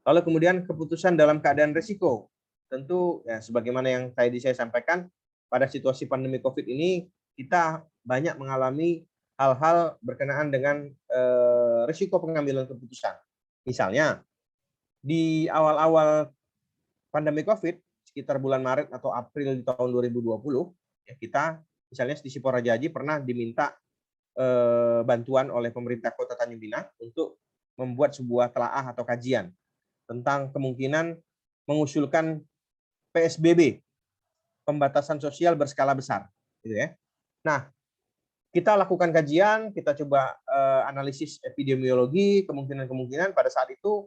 Lalu kemudian keputusan dalam keadaan risiko. Tentu ya sebagaimana yang tadi saya sampaikan, pada situasi pandemi Covid ini kita banyak mengalami hal-hal berkenaan dengan risiko pengambilan keputusan. Misalnya di awal-awal pandemi Covid sekitar bulan Maret atau April di tahun 2020, ya kita misalnya di Sipora Jaji pernah diminta bantuan oleh pemerintah Kota Tanjung Pinang untuk membuat sebuah telaah atau kajian tentang kemungkinan mengusulkan PSBB, pembatasan sosial berskala besar, gitu ya. Nah, kita lakukan kajian, kita coba analisis epidemiologi, kemungkinan-kemungkinan pada saat itu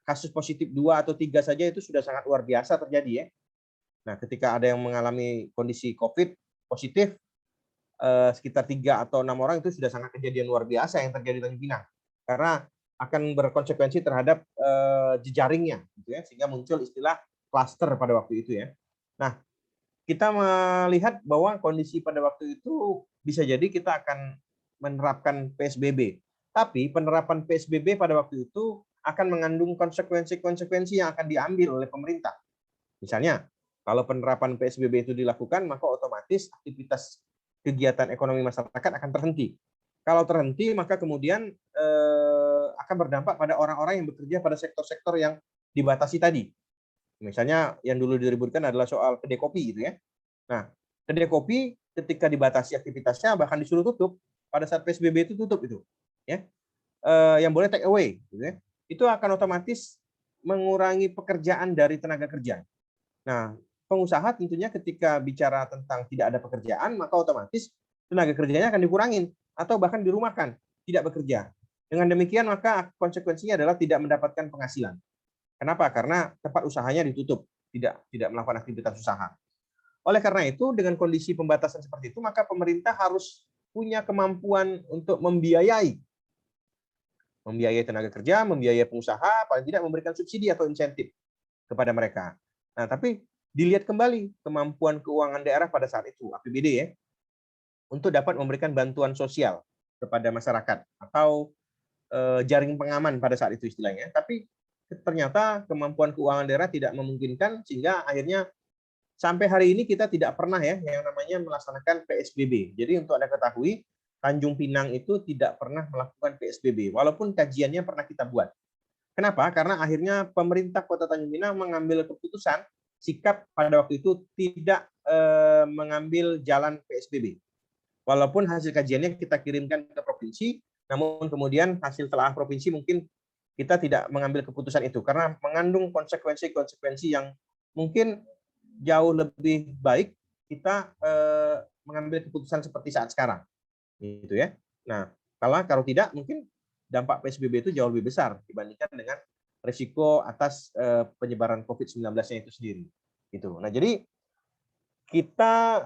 kasus positif 2 atau 3 saja itu sudah sangat luar biasa terjadi ya. Nah, ketika ada yang mengalami kondisi COVID positif, sekitar 3 atau 6 orang itu sudah sangat kejadian luar biasa yang terjadi di Tanjung Pinang. Karena akan berkonsekuensi terhadap jejaringnya, gitu ya, sehingga muncul istilah klaster pada waktu itu ya. Nah, kita melihat bahwa kondisi pada waktu itu bisa jadi kita akan menerapkan PSBB. Tapi penerapan PSBB pada waktu itu akan mengandung konsekuensi-konsekuensi yang akan diambil oleh pemerintah. Misalnya, kalau penerapan PSBB itu dilakukan, maka otomatis aktivitas kegiatan ekonomi masyarakat akan terhenti. Kalau terhenti, maka kemudian akan berdampak pada orang-orang yang bekerja pada sektor-sektor yang dibatasi tadi. Misalnya yang dulu diributkan adalah soal kedai kopi gitu ya. Nah, kedai kopi ketika dibatasi aktivitasnya bahkan disuruh tutup pada saat PSBB itu tutup itu, ya. Yang boleh take away, gitu ya. Itu akan otomatis mengurangi pekerjaan dari tenaga kerja. Nah, pengusaha tentunya ketika bicara tentang tidak ada pekerjaan, maka otomatis tenaga kerjanya akan dikurangin atau bahkan dirumahkan, tidak bekerja. Dengan demikian maka konsekuensinya adalah tidak mendapatkan penghasilan. Kenapa? Karena tempat usahanya ditutup, tidak melakukan aktivitas usaha. Oleh karena itu, dengan kondisi pembatasan seperti itu, maka pemerintah harus punya kemampuan untuk membiayai tenaga kerja, membiayai pengusaha, paling tidak memberikan subsidi atau insentif kepada mereka. Nah, tapi dilihat kembali kemampuan keuangan daerah pada saat itu, APBD ya, untuk dapat memberikan bantuan sosial kepada masyarakat atau jaring pengaman pada saat itu istilahnya. Tapi ternyata kemampuan keuangan daerah tidak memungkinkan sehingga akhirnya sampai hari ini kita tidak pernah ya yang namanya melaksanakan PSBB. Jadi untuk Anda ketahui, Tanjung Pinang itu tidak pernah melakukan PSBB walaupun kajiannya pernah kita buat. Kenapa? Karena akhirnya pemerintah Kota Tanjung Pinang mengambil keputusan sikap pada waktu itu tidak mengambil jalan PSBB. Walaupun hasil kajiannya kita kirimkan ke provinsi, namun kemudian hasil telah provinsi mungkin kita tidak mengambil keputusan itu karena mengandung konsekuensi-konsekuensi yang mungkin jauh lebih baik kita mengambil keputusan seperti saat sekarang, gitu ya. Nah, kalau tidak mungkin dampak PSBB itu jauh lebih besar dibandingkan dengan risiko atas penyebaran COVID-19-nya itu sendiri. Gitu. Nah, jadi kita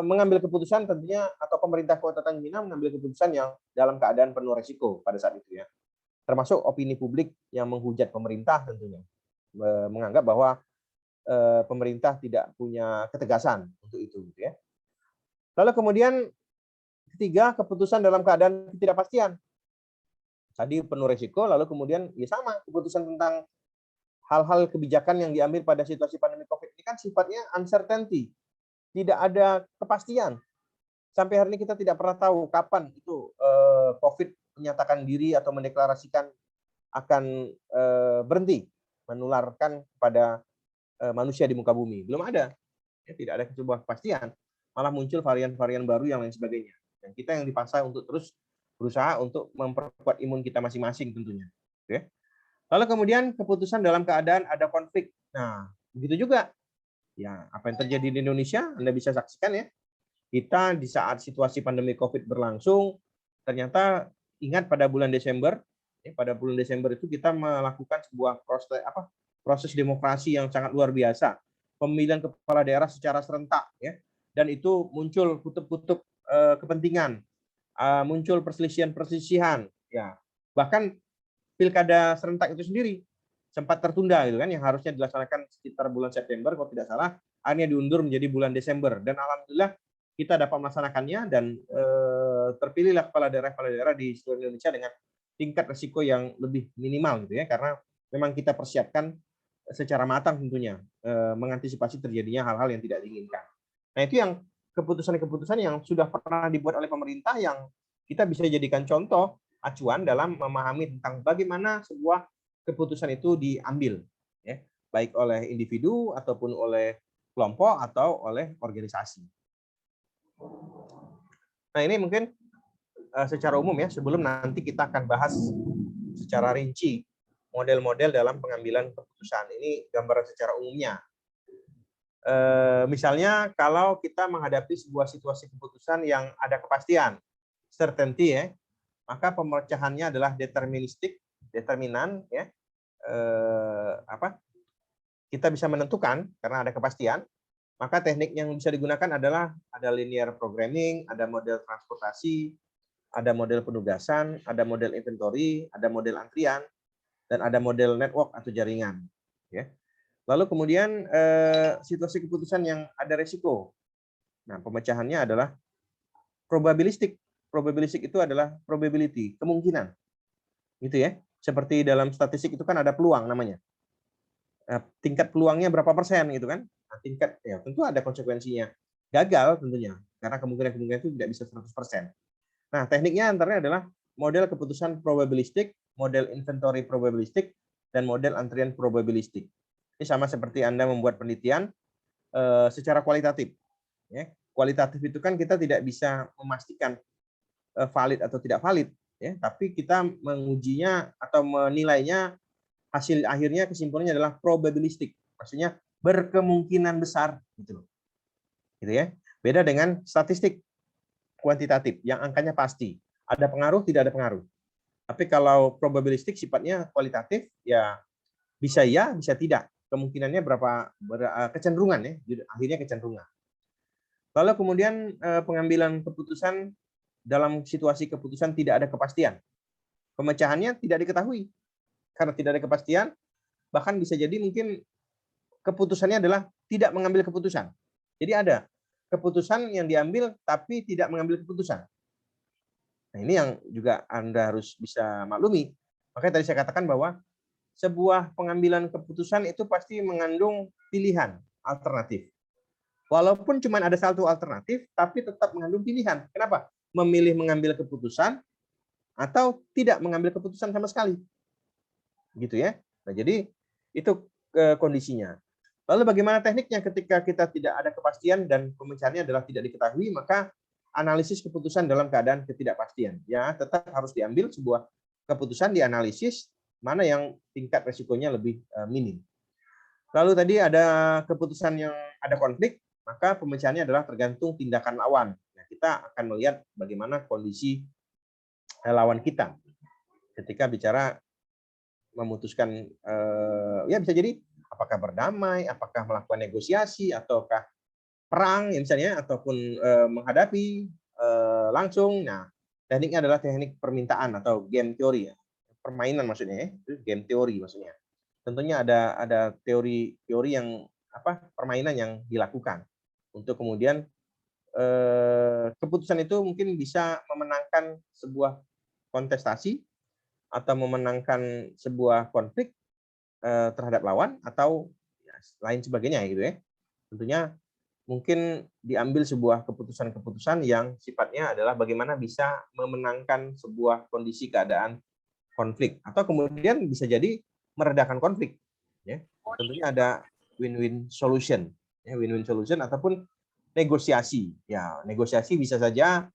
mengambil keputusan tentunya atau pemerintah Kota Tanjung Pinang mengambil keputusan yang dalam keadaan penuh risiko pada saat itu ya. Termasuk opini publik yang menghujat pemerintah tentunya. Menganggap bahwa pemerintah tidak punya ketegasan untuk itu gitu ya. Lalu kemudian ketiga, keputusan dalam keadaan ketidakpastian. Tadi penuh risiko, lalu kemudian ya sama, keputusan tentang hal-hal kebijakan yang diambil pada situasi pandemi Covid ini kan sifatnya uncertainty. Tidak ada kepastian. Sampai hari ini kita tidak pernah tahu kapan itu Covid menyatakan diri atau mendeklarasikan akan berhenti menularkan kepada manusia di muka bumi. Belum ada. Ya, tidak ada sebuah kepastian. Malah muncul varian-varian baru yang lain sebagainya. Dan kita yang dipaksa untuk terus berusaha untuk memperkuat imun kita masing-masing tentunya. Oke. Lalu kemudian keputusan dalam keadaan ada konflik. Nah, begitu juga. Ya, apa yang terjadi di Indonesia, Anda bisa saksikan ya. Kita di saat situasi pandemi Covid berlangsung, ternyata ingat pada bulan Desember, pada bulan Desember itu kita melakukan sebuah proses demokrasi yang sangat luar biasa, pemilihan kepala daerah secara serentak, ya, dan itu muncul kutub-kutub kepentingan, muncul perselisihan, ya, bahkan pilkada serentak itu sendiri sempat tertunda gitu kan, yang harusnya dilaksanakan sekitar bulan September kalau tidak salah, akhirnya diundur menjadi bulan Desember dan alhamdulillah kita dapat melaksanakannya dan terpilihlah kepala daerah di seluruh Indonesia dengan tingkat risiko yang lebih minimal gitu ya, karena memang kita persiapkan secara matang tentunya mengantisipasi terjadinya hal-hal yang tidak diinginkan. Nah, itu yang keputusan-keputusan yang sudah pernah dibuat oleh pemerintah yang kita bisa jadikan contoh acuan dalam memahami tentang bagaimana sebuah keputusan itu diambil, ya, baik oleh individu ataupun oleh kelompok atau oleh organisasi. Nah, ini mungkin secara umum ya, sebelum nanti kita akan bahas secara rinci model-model dalam pengambilan keputusan. Ini gambaran secara umumnya. Misalnya kalau kita menghadapi sebuah situasi keputusan yang ada kepastian, certainty ya, maka pemecahannya adalah determinan ya. Kita bisa menentukan karena ada kepastian, maka teknik yang bisa digunakan adalah ada linear programming, ada model transportasi, ada model penugasan, ada model inventory, ada model antrian, dan ada model network atau jaringan. Ya. Lalu kemudian situasi keputusan yang ada resiko. Nah, pemecahannya adalah probabilistik. Probabilistik itu adalah probability, kemungkinan. Gitu ya. Seperti dalam statistik itu kan ada peluang namanya. Tingkat peluangnya berapa persen gitu kan? Nah, tingkat ya tentu ada konsekuensinya. Gagal tentunya karena kemungkinan itu tidak bisa 100%. Nah, tekniknya antaranya adalah model keputusan probabilistik, model inventory probabilistik, dan model antrian probabilistik. Ini sama seperti Anda membuat penelitian secara kualitatif. Ya. Kualitatif itu kan kita tidak bisa memastikan valid atau tidak valid, ya, tapi kita mengujinya atau menilainya hasil akhirnya kesimpulannya adalah probabilistik, maksudnya berkemungkinan besar gitu loh. Gitu ya. Beda dengan statistik kuantitatif yang angkanya pasti. Ada pengaruh, tidak ada pengaruh. Tapi kalau probabilistik sifatnya kualitatif, ya bisa tidak. Kemungkinannya berapa kecenderungan ya, akhirnya kecenderungan. Lalu kemudian pengambilan keputusan dalam situasi keputusan tidak ada kepastian. Pemecahannya tidak diketahui. Karena tidak ada kepastian, bahkan bisa jadi mungkin keputusannya adalah tidak mengambil keputusan. Jadi ada keputusan yang diambil tapi tidak mengambil keputusan. Nah, ini yang juga Anda harus bisa maklumi. Makanya tadi saya katakan bahwa sebuah pengambilan keputusan itu pasti mengandung pilihan alternatif. Walaupun cuma ada satu alternatif, tapi tetap mengandung pilihan. Kenapa? Memilih mengambil keputusan atau tidak mengambil keputusan sama sekali. Gitu ya. Nah, jadi itu kondisinya. Lalu bagaimana tekniknya ketika kita tidak ada kepastian dan pemecahannya adalah tidak diketahui, maka analisis keputusan dalam keadaan ketidakpastian. Ya, tetap harus diambil sebuah keputusan, dianalisis mana yang tingkat resikonya lebih minim. Lalu tadi ada keputusan yang ada konflik, maka pemecahannya adalah tergantung tindakan lawan. Nah, kita akan melihat bagaimana kondisi lawan kita ketika bicara memutuskan, ya bisa jadi apakah berdamai, apakah melakukan negosiasi, ataukah perang ya misalnya, ataupun menghadapi langsung. Nah, tekniknya adalah teknik permintaan atau game teori ya, permainan maksudnya ya, itu game teori maksudnya. Tentunya ada teori yang permainan yang dilakukan untuk kemudian keputusan itu mungkin bisa memenangkan sebuah kontestasi atau memenangkan sebuah konflik terhadap lawan atau ya, lain sebagainya gitu ya. Tentunya mungkin diambil sebuah keputusan-keputusan yang sifatnya adalah bagaimana bisa memenangkan sebuah kondisi keadaan konflik atau kemudian bisa jadi meredakan konflik ya. Tentunya ada win-win solution ya, win-win solution ataupun negosiasi. Ya, negosiasi bisa saja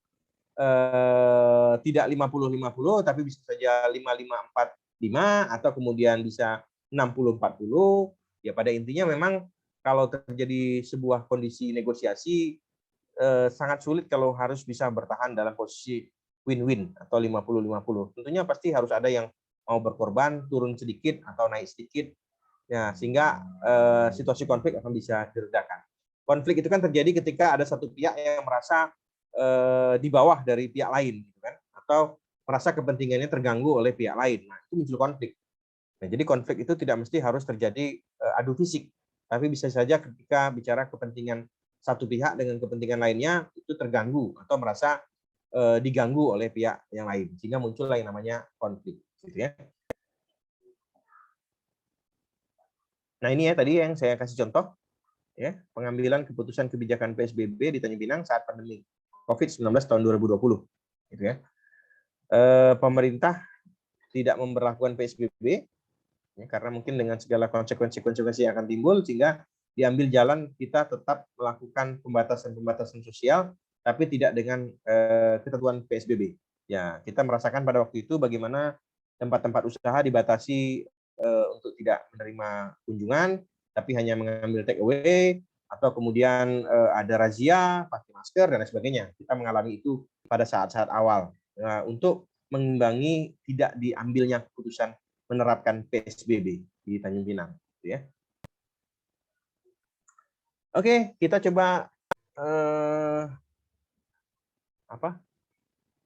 tidak 50-50 tapi bisa saja 5-5-4-5 atau kemudian bisa 60-40. Ya pada intinya memang kalau terjadi sebuah kondisi negosiasi sangat sulit kalau harus bisa bertahan dalam posisi win-win atau 50-50. Tentunya pasti harus ada yang mau berkorban, turun sedikit atau naik sedikit. Ya, sehingga situasi konflik akan bisa diredakan. Konflik itu kan terjadi ketika ada satu pihak yang merasa di bawah dari pihak lain, gitu kan? Atau merasa kepentingannya terganggu oleh pihak lain. Nah, itu muncul konflik. Nah, jadi konflik itu tidak mesti harus terjadi adu fisik, tapi bisa saja ketika bicara kepentingan satu pihak dengan kepentingan lainnya itu terganggu atau merasa diganggu oleh pihak yang lain, sehingga muncul yang namanya konflik, gitu ya. Nah, ini ya tadi yang saya kasih contoh, ya, pengambilan keputusan kebijakan PSBB di Tanjung Pinang saat pandemi COVID-19 tahun 2020, gitu ya. Pemerintah tidak memberlakukan PSBB ya, karena mungkin dengan segala konsekuensi yang akan timbul, sehingga diambil jalan kita tetap melakukan pembatasan sosial, tapi tidak dengan ketentuan PSBB. Ya, kita merasakan pada waktu itu bagaimana tempat-tempat usaha dibatasi untuk tidak menerima kunjungan, tapi hanya mengambil take away, atau kemudian ada razia, pakai masker, dan lain sebagainya. Kita mengalami itu pada saat-saat awal. Nah, untuk mengimbangi tidak diambilnya keputusan menerapkan PSBB di Tanjung Pinang. Ya. Oke, kita coba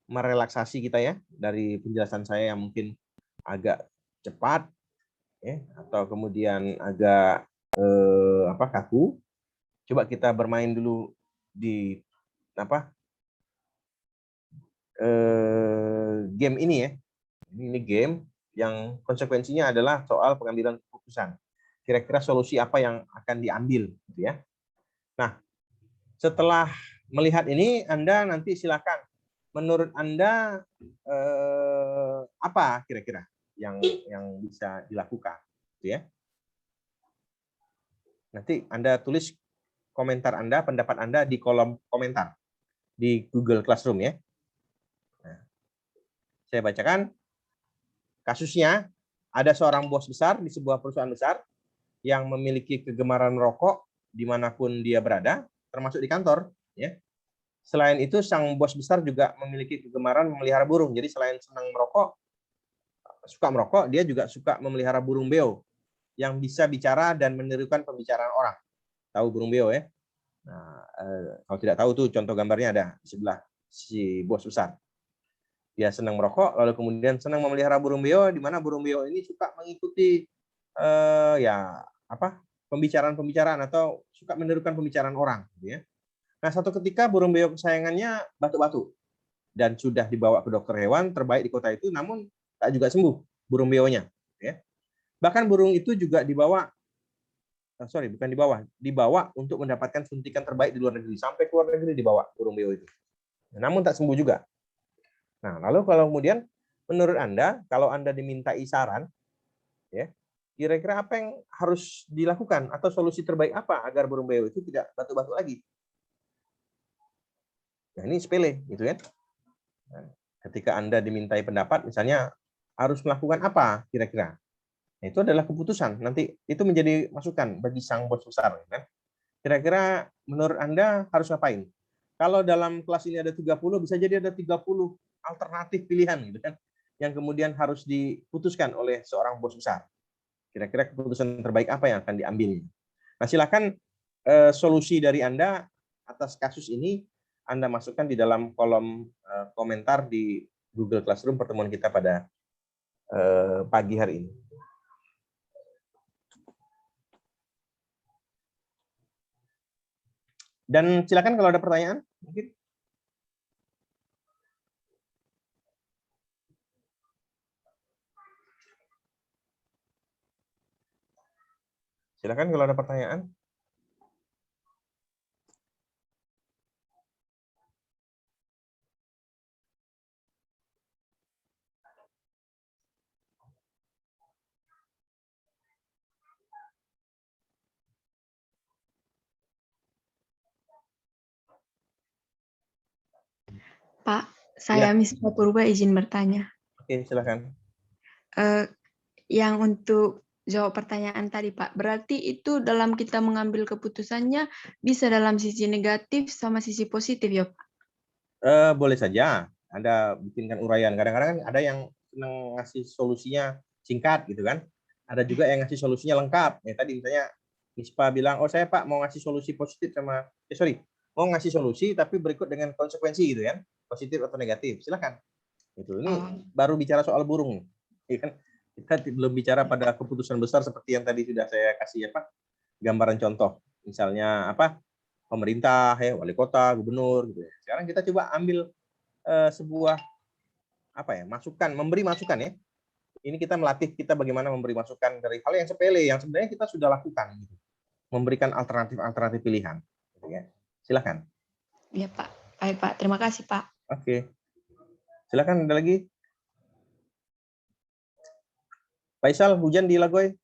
merelaksasi kita ya dari penjelasan saya yang mungkin agak cepat ya, atau kemudian agak kaku. Coba kita bermain dulu di game ini ya. Ini game yang konsekuensinya adalah soal pengambilan keputusan. Kira-kira solusi apa yang akan diambil, gitu ya. Nah, setelah melihat ini, Anda nanti silakan. Menurut Anda apa kira-kira yang bisa dilakukan, gitu ya? Nanti Anda tulis komentar Anda, pendapat Anda di kolom komentar di Google Classroom ya. Nah, saya bacakan kasusnya. Ada seorang bos besar di sebuah perusahaan besar yang memiliki kegemaran merokok dimanapun dia berada, termasuk di kantor. Ya. Selain itu, sang bos besar juga memiliki kegemaran memelihara burung. Jadi selain senang suka merokok, dia juga suka memelihara burung beo yang bisa bicara dan menirukan pembicaraan orang. Tahu burung beo ya? Nah, kalau tidak tahu tuh contoh gambarnya ada di sebelah si bos besar. Dia senang merokok, lalu kemudian senang memelihara burung beo, di mana burung beo ini suka mengikuti pembicaraan-pembicaraan atau suka menirukan pembicaraan orang. Gitu ya. Nah, satu ketika burung beo kesayangannya batuk-batuk dan sudah dibawa ke dokter hewan terbaik di kota itu, namun tak juga sembuh burung beonya. Ya. Bahkan burung itu juga dibawa untuk mendapatkan suntikan terbaik di luar negeri, sampai ke luar negeri dibawa burung beo itu. Namun tak sembuh juga. Nah, lalu kalau kemudian menurut Anda, kalau Anda dimintai saran, ya, kira-kira apa yang harus dilakukan atau solusi terbaik apa agar burung beo itu tidak batuk-batuk lagi? Nah, ini sepele, gitu kan? Nah, ketika Anda dimintai pendapat, misalnya harus melakukan apa kira-kira? Nah, itu adalah keputusan. Nanti itu menjadi masukan bagi sang bos besar, kan? Kira-kira menurut Anda harus ngapain? Kalau dalam kelas ini ada 30, bisa jadi ada 30 alternatif pilihan gitu kan, yang kemudian harus diputuskan oleh seorang bos besar. Kira-kira keputusan terbaik apa yang akan diambil? Nah, silakan solusi dari Anda atas kasus ini Anda masukkan di dalam kolom komentar di Google Classroom pertemuan kita pada pagi hari ini. Dan silakan kalau ada pertanyaan, mungkin. Silakan kalau ada pertanyaan. Pak, saya Misbah Purba izin bertanya. Oke, silakan. Yang untuk jawab pertanyaan tadi, Pak, berarti itu dalam kita mengambil keputusannya bisa dalam sisi negatif sama sisi positif ya, Pak? Boleh saja Anda bikinkan uraian. Kadang-kadang kan ada yang senang ngasih solusinya singkat gitu kan. Ada juga yang ngasih solusinya lengkap. Ya, tadi misalnya Mispa bilang, oh saya Pak mau ngasih solusi positif sama, mau ngasih solusi tapi berikut dengan konsekuensi gitu kan, positif atau negatif. Silakan. Itu ini baru bicara soal burung, ya kan? Kita belum bicara pada keputusan besar seperti yang tadi sudah saya kasih gambaran contoh. Misalnya pemerintah, wali kota, gubernur, gitu ya. Sekarang kita coba ambil sebuah masukan, memberi masukan ya. Ini kita melatih kita bagaimana memberi masukan dari hal yang sepele yang sebenarnya kita sudah lakukan, gitu. Memberikan alternatif pilihan. Gitu ya. Silakan. Iya Pak. Baik Pak, terima kasih Pak. Oke. Silakan ada lagi. Faisal, hujan di Lagoy?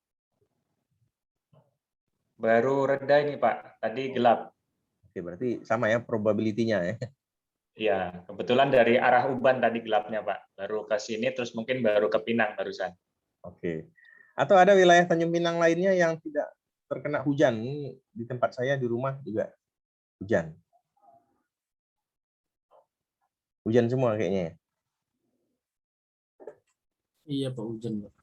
Baru reda ini Pak, tadi gelap. Oke, berarti sama ya probability-nya ya. Iya, kebetulan dari arah Uban tadi gelapnya Pak. Baru ke sini terus mungkin baru ke Pinang barusan. Oke. Atau ada wilayah Tanjung Pinang lainnya yang tidak terkena hujan? Ini di tempat saya di rumah juga hujan. Hujan semua kayaknya ya. Iya Pak, hujan Pak.